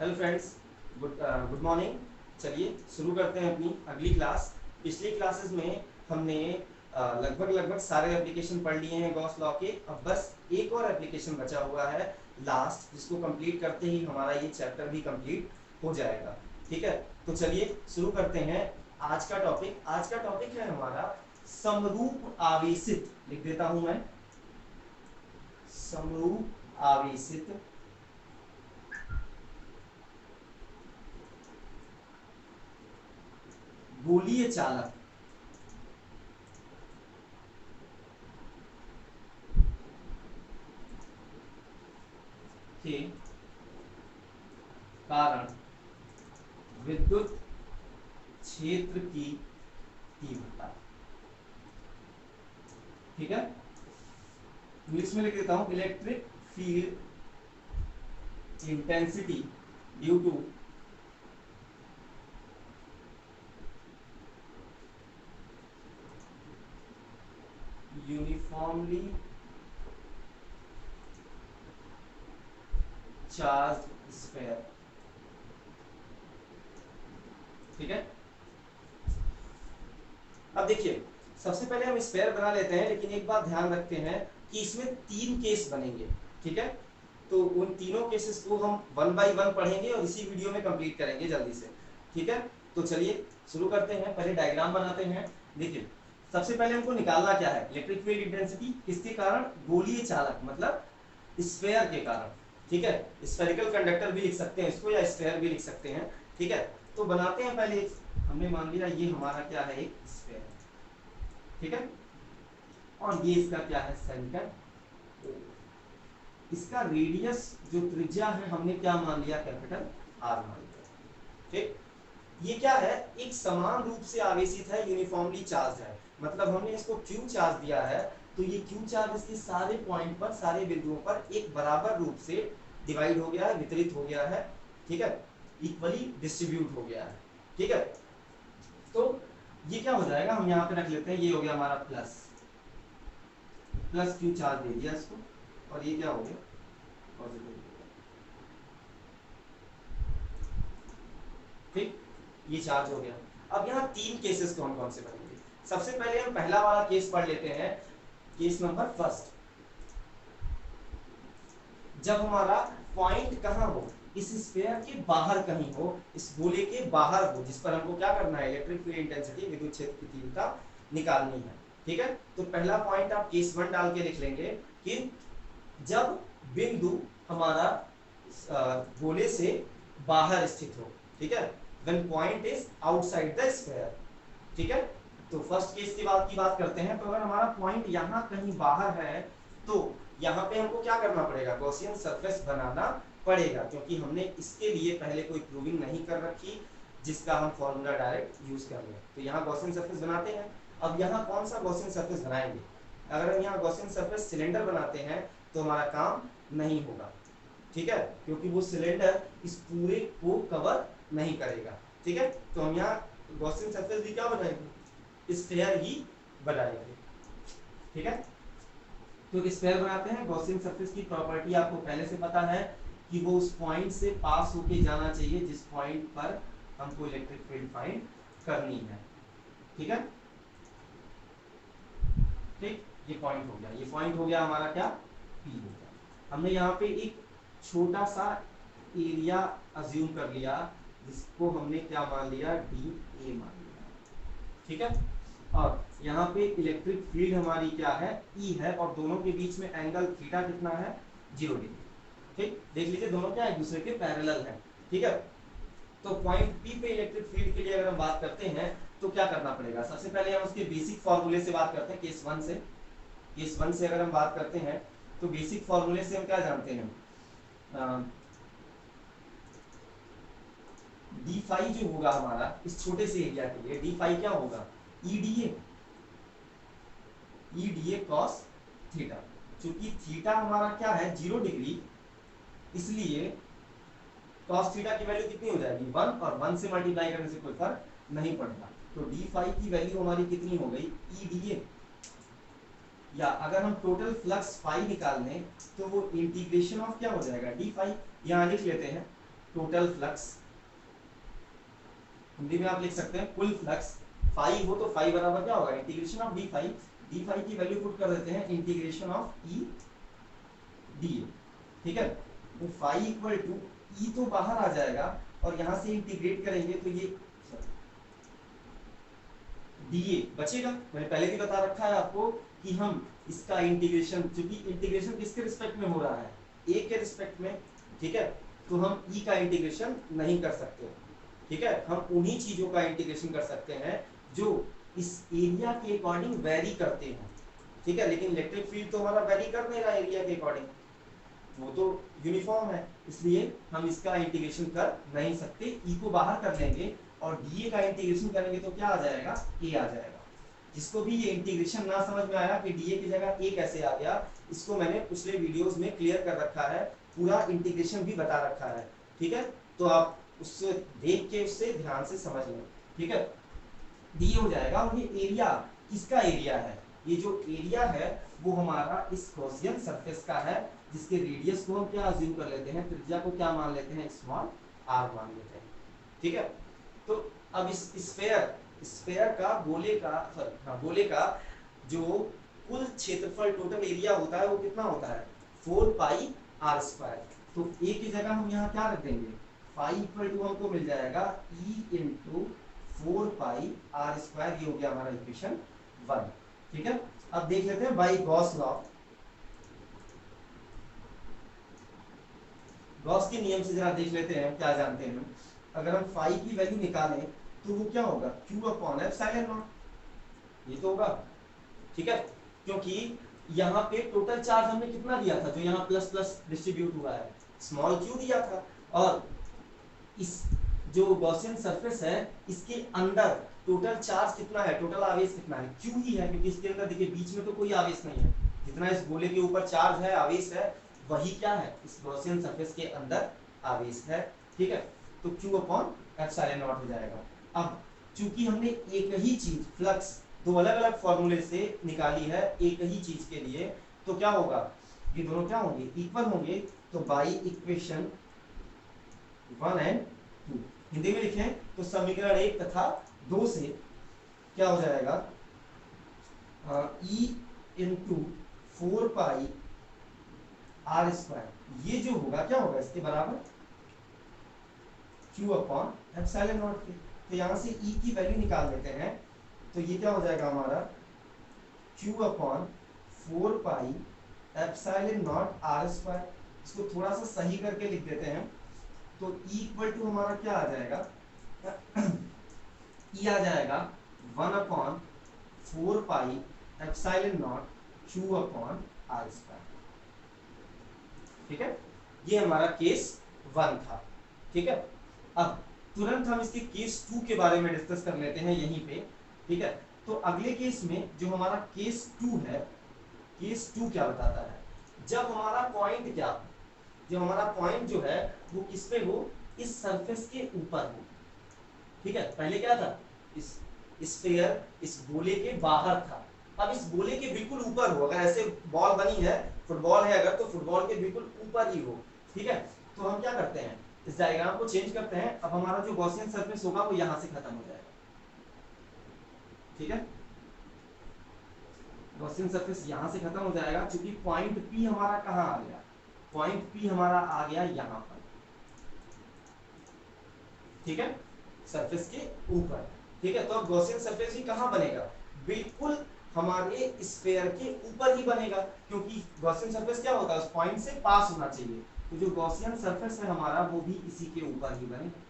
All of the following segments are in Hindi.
Hello friends, good morning. चलिए शुरू करते हैं अपनी अगली क्लास। पिछली क्लासेस में हमने लगभग सारे एप्लीकेशन पढ़ लिए हैं गॉस लॉ के। अब बस एक और एप्लीकेशन बचा हुआ है लास्ट, जिसको कंप्लीट करते ही हमारा ये चैप्टर भी कंप्लीट हो जाएगा। ठीक है, तो चलिए शुरू करते हैं आज का टॉपिक। आज का टॉपिक है हमारा समरूप आवेशित। लिख देता हूं मैं, समरूप आवेशित गोलीय चालक के कारण विद्युत क्षेत्र की तीव्रता। ठीक है, इंग्लिश में लिख देता हूं, electric field intensity due to uniformly charge sphere. ठीक है, अब देखिए सबसे पहले हम स्फीयर बना लेते हैं, लेकिन एक बात ध्यान रखते हैं कि इसमें 3 केस बनेंगे। ठीक है, तो उन तीनों केसेस को हम 1 बाय 1 पढ़ेंगे और इसी वीडियो में कंप्लीट करेंगे जल्दी से। ठीक है, तो चलिए शुरू करते हैं। पहले डायग्राम बनाते हैं। देखिए सबसे पहले हमको निकालना क्या है, इलेक्ट्रिक फील्ड इंटेंसिटी किसके कारण, गोलीय चालक मतलब स्फीयर के कारण। ठीक है, स्फेरिकल कंडक्टर भी लिख सकते हैं इसको, या स्फीयर भी लिख सकते हैं। ठीक है, तो बनाते हैं पहले। हमने मान लिया ये हमारा क्या है, एक स्फीयर। ठीक है, और ये इसका क्या है, सेंटर। इसका रेडियस जो त्रिज्या है हमने क्या मान लिया, कैपिटल आर मान लिया। ठीक, ये क्या है, एक समान रूप से आवेशित है, यूनिफॉर्मली चार्ज है। मतलब हमने इसको क्यू चार्ज दिया है, तो ये क्यू चार्ज इसके सारे पॉइंट पर, सारे बिंदुओं पर एक बराबर रूप से डिवाइड हो गया है, वितरित हो गया है। ठीक है, इक्वली डिस्ट्रीब्यूट हो गया है। ठीक है, तो ये क्या हो जाएगा, हम यहाँ पे रख लेते हैं, ये हो गया हमारा प्लस क्यू चार्ज दे दिया इसको, और ये क्या हो गया, पॉजिटिव। ठीक, ये चार्ज हो गया। अब यहाँ 3 केसेस कौन कौन से बनेंगे। सबसे पहले हम पहला वाला केस पढ़ लेते हैं, केस नंबर फर्स्ट। जब हमारा पॉइंट कहाँ हो, इस स्फीयर के बाहर कहीं हो, इस गोले के बाहर हो, जिस पर हमको क्या करना है, इलेक्ट्रिक फील्ड इंटेंसिटी, विद्युत क्षेत्र की तीव्रता निकालनी है। ठीक है, तो पहला पॉइंट आप केस 1 डाल के लिख लेंगे कि जब बिंदु हमारा गोले से बाहर स्थित हो। ठीक है, when point is outside the sphere। ठीक है, तो फर्स्ट केस की बात करते हैं। तो अगर हमारा पॉइंट यहाँ कहीं बाहर है, तो यहाँ पे हमको क्या करना पड़ेगा, गॉसियन सरफेस बनाना पड़ेगा, क्योंकि हमने इसके लिए पहले कोई प्रूविंग नहीं कर रखी जिसका हम फॉर्मूला डायरेक्ट यूज कर लें। तो यहाँ गॉसियन सरफेस बनाते हैं। अब यहाँ कौन सा गॉसियन सरफेस बनाएंगे, अगर हम यहाँ गॉसियन सरफेस सिलेंडर बनाते हैं तो हमारा काम नहीं होगा। ठीक है, क्योंकि वो सिलेंडर इस पूरे को कवर नहीं करेगा। ठीक है, तो हम यहाँ गॉसियन सरफेस भी क्या बनाएंगे, स्फीयर ही बनाएंगे। ठीक है, तो स्फीयर बनाते हैं। गॉसियन सरफेस की प्रॉपर्टी आपको पहले से पता है कि वो उस पॉइंट से पास होके जाना चाहिए जिस पॉइंट पर हमको इलेक्ट्रिक फील्ड फाइंड करनी है। ठीक है, ठीक, ये पॉइंट हो गया, ये पॉइंट हो गया हमारा क्या, पी हो गया। हमने यहाँ पे एक छोटा सा एरिया अज्यूम कर लिया, जिसको हमने क्या मान लिया, डी ए मान लिया। ठीक है, और यहाँ पे इलेक्ट्रिक फील्ड हमारी क्या है, ई है, और दोनों के बीच में एंगल थीटा कितना है, 0 डिग्री। ठीक, देख लीजिए दोनों क्या एक दूसरे के पैरेलल है। ठीक है, तो पॉइंट पी पे इलेक्ट्रिक फील्ड के लिए अगर हम बात करते हैं तो क्या करना पड़ेगा, सबसे पहले हम उसके बेसिक फॉर्मूले से बात करते हैं। केस 1 से, केस 1 से अगर हम बात करते हैं तो बेसिक फॉर्मूले से हम क्या जानते हैं, डी फाई जो होगा हमारा इस छोटे से एरिया के लिए, डी फाई क्या होगा, E D A cos theta. चूंकि थीटा हमारा क्या है, 0 डिग्री, इसलिए कॉस थीटा की वैल्यू कितनी हो जाएगी, 1, और 1 से मल्टीप्लाई करने से कोई फर्क नहीं पड़ता। तो डी फाई की वैल्यू हमारी कितनी हो गई, ई डी ए। या अगर हम टोटल फ्लक्स फाई निकाल लें तो वो इंटीग्रेशन ऑफ क्या हो जाएगा, डी फाई। यहाँ लिख लेते हैं टोटल फ्लक्स, हिंदी में आप लिख सकते हैं कुल फ्लक्स, फाई हो तो फाई बराबर क्या होगा, integration of d phi, d phi की वैल्यू पुट कर देते हैं इंटीग्रेशन ऑफ ई डी, ठीक है। तो फाई इक्वल टू ई तो बाहर आ जाएगा और यहां से इंटीग्रेट करेंगे तो ये डीए बचेगा। मैंने पहले भी बता रखा है आपको कि हम इसका इंटीग्रेशन, क्योंकि इंटीग्रेशन किसके रिस्पेक्ट में हो रहा है, ए के रिस्पेक्ट में, ठीक है, तो हम ई का इंटीग्रेशन नहीं कर सकते, ठीक है। हम उन्हीं चीजों का इंटीग्रेशन कर सकते हैं जो इस एरिया के अकॉर्डिंग वेरी करते हैं, ठीक है। लेकिन इलेक्ट्रिक फील्ड तो हमारा वेरी कर नहीं रहा एरिया के अकॉर्डिंग, वो तो यूनिफॉर्म है, इसलिए हम इसका इंटीग्रेशन कर नहीं सकते। ई को बाहर कर लेंगे और डीए का इंटीग्रेशन करेंगे तो क्या आ जाएगा, ए आ जाएगा। जिसको भी ये इंटीग्रेशन ना समझ में आया कि डीए की जगह ए कैसे आ गया, इसको मैंने पिछले वीडियोस में क्लियर कर रखा है, पूरा इंटीग्रेशन भी बता रखा है, ठीक है। तो आप उससे देख के उससे ध्यान से समझ लें, ठीक है। डी हो जाएगा और ये एरिया किसका एरिया है, ये जो एरिया है वो हमारा इस गॉसियन सरफेस का है, जिसके रेडियस को हम क्या अज्यूम कर लेते हैं, त्रिज्या को क्या मान लेते हैं, स्मॉल आर मान लेते हैं, ठीक है। तो अब इस स्फेयर का गोले का जो कुल क्षेत्रफल टोटल एरिया होता है वो कितना होता है, 4 पाई आर स्क्वायर। तो ए की जगह हम यहाँ क्या रख देंगे, फाई इक्वल टू हमको मिल जाएगा E into 4 pi r square, ये हो गया हमारा इक्वेशन 1, ठीक है। अब देख लेते हैं बाई गॉस लॉ, गॉस के नियम से जरा देख लेते हैं क्या जानते हैं हम। अगर हम फाई की वैल्यू निकालें तो वो क्या होगा, Q अपॉन एप्सिलॉन नॉट, ये तो होगा, ठीक है। क्योंकि यहाँ पे टोटल चार्ज हमने कितना दिया था, जो यहाँ प्लस प्लस डिस्ट्रीब्यूट हुआ है, स्मॉल q दिया था, और इस जो गॉसियन सरफेस है इसके अंदर टोटल चार्ज कितना है, टोटल आवेश कितना है, q ही है, क्योंकि इसके अंदर देखिए बीच में तो कोई आवेश नहीं है, जितना इस गोले के ऊपर चार्ज है, आवेश है, वही क्या है, इस गॉसियन सरफेस के अंदर आवेश है, ठीक है। तो Q अपॉन एप्सिलॉन नॉट हो जाएगा। अब चूंकि हमने एक ही चीज फ्लक्स दो अलग अलग फॉर्मूले से निकाली है एक ही चीज के लिए, तो क्या होगा, ये दोनों क्या होंगे, इक्वल होंगे। तो बाई इक्वेशन 1 एंड 2 हिंदी में लिखें तो समीकरण 1 तथा 2 से क्या हो जाएगा, E into 4 pi r square, ये जो होगा क्या होगा, इसके बराबर Q अपॉन एप्सिलॉन नॉट के। तो यहाँ से E की वैल्यू निकाल लेते हैं, तो ये क्या हो जाएगा हमारा Q upon 4 pi epsilon naught r square. इसको थोड़ा सा सही करके लिख देते हैं, तो E इक्वल टू हमारा क्या आ जाएगा, E आ जाएगा 1 upon 4 pi epsilon naught Q upon r square, ठीक है। ये हमारा केस 1 था, ठीक है। अब तुरंत हम इसके केस 2 के बारे में डिस्कस कर लेते हैं यहीं पे, ठीक है। तो अगले केस में जो हमारा केस 2 है, केस 2 क्या बताता है, जब हमारा पॉइंट क्या, जब हमारा पॉइंट जो है वो किस पे हो, इस सरफेस के ऊपर हो, ठीक है। पहले क्या था, इस स्फीयर इस गोले के बाहर था, अब इस गोले के बिल्कुल ऊपर हो, अगर ऐसे बॉल बनी है, फुटबॉल है अगर, तो फुटबॉल के बिल्कुल ऊपर ही हो, ठीक है। तो हम क्या करते हैं, इस डायग्राम को चेंज करते हैं। अब हमारा जो गॉसियन सरफेस होगा वो यहां से खत्म हो जाएगा, ठीक है। गॉसियन सरफेस यहां से खत्म हो जाएगा, क्योंकि पॉइंट P हमारा कहां आ गया, पॉइंट P हमारा आ गया यहां पर, ठीक है, सरफेस के ऊपर, ठीक है। तो अब गॉसियन सरफेस ही कहां बनेगा, बिल्कुल हमारे स्फीयर के ऊपर ही बनेगा, क्योंकि गॉसियन सरफेस क्या होता है, उस पॉइंट से पास होना चाहिए। तो जो गॉसियन सरफेस है हमारा वो भी इसी के ऊपर ही बनेगा,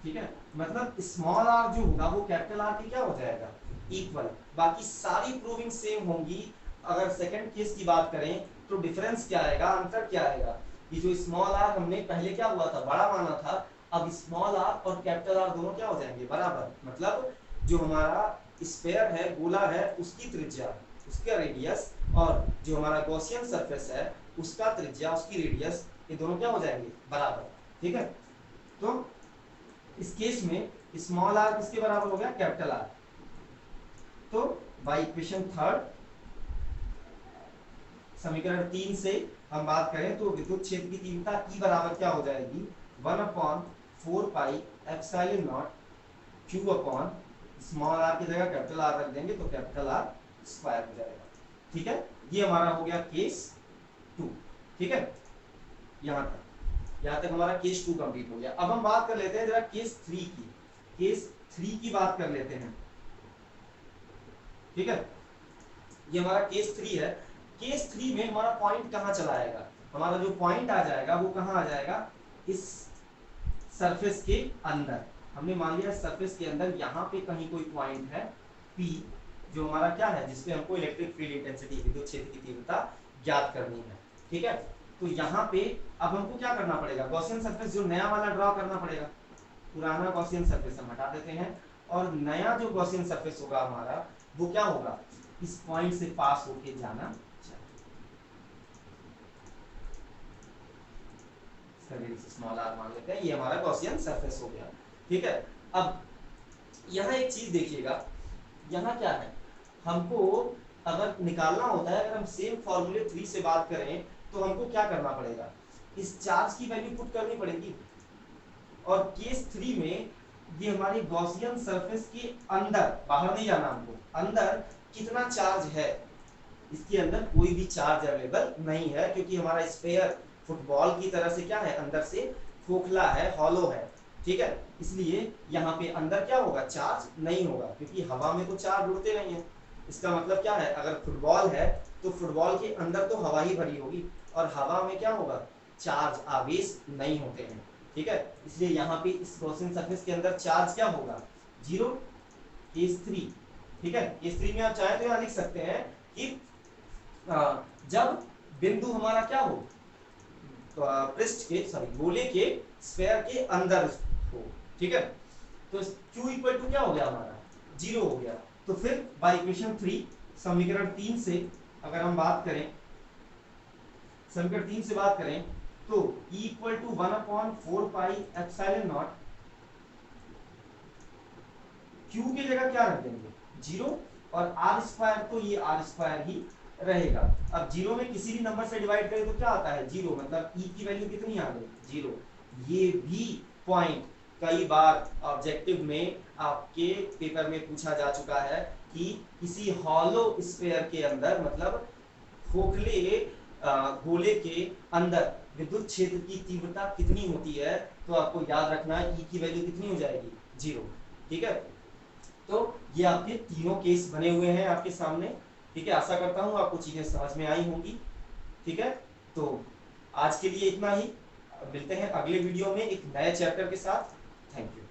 ठीक है। मतलब स्मॉल आर जो होगा वो कैपिटल आर के क्या हो जाएगा, इक्वल। बाकी सारी प्रूविंग सेम होंगी। अगर सेकंड केस की बात करें तो डिफरेंस क्या आएगा, अंतर क्या आएगा, कि जो स्मॉल आर हमने पहले क्या हुआ था, बड़ा माना था, अब स्मॉल आर और कैपिटल आर दोनों क्या हो जाएंगे, बराबर। मतलब जो हमारा स्फीयर है, गोला है, उसकी त्रिज्या, उसका रेडियस, और जो हमारा गॉसियन सरफेस है उसका त्रिज्या, उसकी रेडियस, ये दोनों क्या हो जाएंगे, बराबर, ठीक है। तो इस केस में स्मॉल आर किसके बराबर हो गया, कैपिटल आर। तो बाय इक्वेशन 3 समीकरण 3 से हम बात करें तो विद्युत क्षेत्र की तीव्रता E बराबर क्या हो जाएगी, 1/4 pi epsilon naught Q upon small r की जगह कैपिटल R रख देंगे तो कैपिटल R स्क्वायर हो जाएगा। ठीक है, ये हमारा हो गया केस 2। ठीक है, यहाँ तक हमारा केस 2 कंप्लीट हो गया। अब हम बात कर लेते हैं जरा केस 3 की। केस 3 की बात कर लेते हैं। ठीक है, ये हमारा केस 3 है। केस 3 में हमारा पॉइंट कहाँ चला आएगा, हमारा जो पॉइंट आ जाएगा वो कहाँ आ जाएगा, इस सरफेस के अंदर। हमने मान लिया सरफेस के अंदर यहाँ पे कहीं कोई पॉइंट है P, जो हमारा क्या है, जिसपे हमको इलेक्ट्रिक फील्ड इंटेंसिटी विद्युत क्षेत्र की तीव्रता ज्ञात करनी है। ठीक है, तो यहाँ पे अब हमको क्या करना पड़ेगा, गॉसियन सरफेस जो नया वाला ड्रॉ करना पड़ेगा। पुराना गॉसियन सरफेस हम हटा देते हैं और नया जो गॉसियन सरफेस होगा हमारा वो क्या होगा, इस पॉइंट से पास होके जाना चाहिए। स्मॉल r मान लेते हैं, ये हमारा गॉसियन सरफेस हो गया। ठीक है, अब यहाँ एक चीज देखिएगा, यहाँ क्या है, हमको अगर निकालना होता है, अगर हम सेम फॉर्मूले 3 से बात करें तो हमको क्या करना पड़ेगा, इस चार्ज की वैल्यू पुट करनी पड़ेगी। और केस 3 में ये हमारी गॉसियन सरफेस के अंदर, बाहर नहीं जाना हमको, अंदर कितना चार्ज है, इसके अंदर कोई भी चार्ज अवेलेबल नहीं है, क्योंकि हमारा स्फीयर फुटबॉल की तरह से क्या है, अंदर से खोखला है, हॉलो है। ठीक है, इसलिए यहाँ पे अंदर क्या होगा, चार्ज नहीं होगा, क्योंकि हवा में तो चार्ज उड़ते नहीं है। इसका मतलब क्या है, अगर फुटबॉल है तो फुटबॉल के अंदर तो हवा ही भरी होगी, और हवा में क्या होगा, चार्ज आवेश नहीं होते हैं। ठीक है, इसलिए यहाँ पे इस गॉसियन सरफेस के अंदर चार्ज क्या होगा, 0। केस 3, ठीक है, केस 3 में आप चाहे तो यहाँ लिख सकते हैं कि जब बिंदु हमारा क्या हो, पृष्ठ के, सॉरी गोले के स्फीयर के अंदर हो। ठीक है, तो Q इक्वल टू क्या हो गया हमारा, 0 हो गया। तो फिर बाय इक्वेशन 3, समीकरण 3 से अगर हम बात करें, समीकरण 3 से बात करें तो E equal to 1/4 pi epsilon naught, Q की जगह क्या रख देंगे, 0, और R स्क्वायर, तो ये R स्क्वायर ही रहेगा। अब 0 में किसी भी नंबर से डिवाइड करें तो क्या आता है, 0, मतलब E की वैल्यू कितनी आ गई, 0। ये भी पॉइंट कई बार ऑब्जेक्टिव में आपके पेपर में पूछा जा चुका है कि किसी हॉलो स्फीयर के अंदर, मतलब खोखले गोले के अंदर विद्युत क्षेत्र की तीव्रता कितनी होती है, तो आपको याद रखना है E की वैल्यू कितनी हो जाएगी, 0। ठीक है, तो ये आपके तीनों केस बने हुए हैं आपके सामने। ठीक है, आशा करता हूँ आपको चीजें समझ में आई होंगी। ठीक है, तो आज के लिए इतना ही, मिलते हैं अगले वीडियो में एक नए चैप्टर के साथ। Thank you.